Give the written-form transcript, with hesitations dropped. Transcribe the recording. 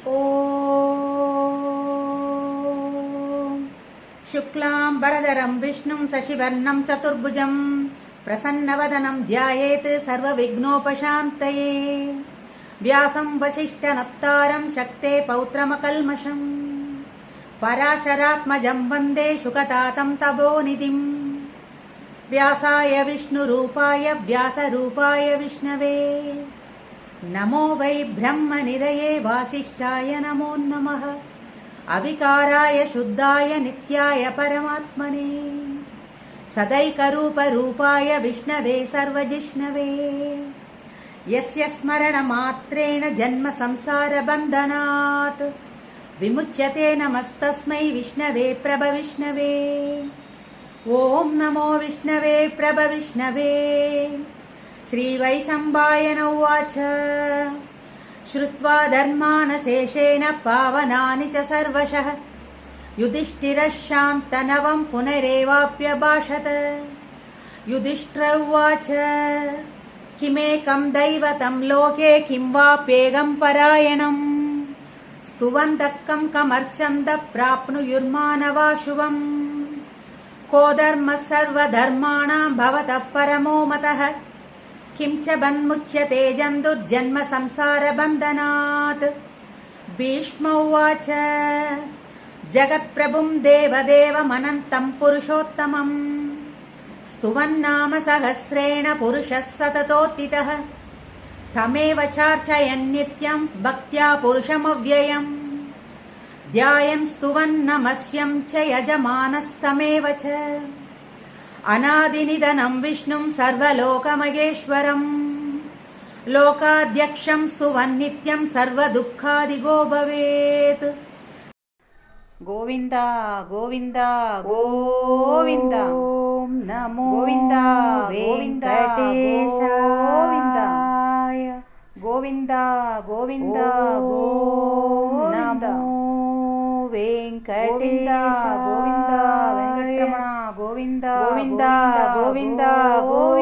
ॐ शुक्लाम्बरधरं विष्णुं शशिवर्णं चतुर्भुजं प्रसन्नवदनं ध्यायेत् सर्वविघ्नोपशान्तये व्यासं वसिष्ठनप्तारं शक्ते पौत्रमकल्मषम् पराशरात्मजं वन्दे शुकतातं तपोनिधिं व्यासाय विष्णुरूपाय व्यासरूपाय विष्णवे नमो वै ब्रह्मनिधये वासिष्ठाय नमो नमः अविकाराय शुद्धाय नित्याय परमात्मने सदैकरूपरूपाय विष्णवे सर्वजिष्णवे यस्य स्मरणमात्रेण जन्म संसारबन्धनात् विमुच्यते नमस्तस्मै विष्णवे प्रभविष्णवे ॐ नमो विष्णवे प्रभविष्णवे श्रीवैशम्पायन उवाच श्रुत्वा धर्मानशेषेण पावनानि च सर्वशः युधिष्ठिरः शान्तनवं पुनरेवाप्यभाषत युधिष्ठिर उवाच किमेकं दैवतं लोके किं वाप्येकं परायणम् स्तुवन्तः कं कमर्चन्तः प्राप्नुयुर्मानवाशुभम् को धर्मः सर्वधर्माणां भवतः परमो मतः किं च बन्मुच्यते जन्तुर्जन्म संसारबन्धनात् भीष्म उवाच जगत्प्रभुं देवदेवमनन्तं पुरुषोत्तमम् स्तुवन्नाम सहस्रेण पुरुषः सततोत्थितः तमेव चार्चयन् नित्यं भक्त्या पुरुषमव्ययम् ध्यायन् स्तुवन्नमस्यं च यजमानस्तमेव च अनादिनिधनं विष्णुं सर्वलोकमहेश्वरम् लोकाध्यक्षं स्तुवन्नित्यं सर्वदुःखादिगो भवेत् गोविन्द गोविन्द गोविन्द ॐ नमो गोविन्द गोविन्द गोविन्दाय गोविन्द गोविन्द गोविन्द वेङ्कटेश गोविन्द वेङ्कटरमण गोविन्द गोविन्द गोविन्द गोविन्द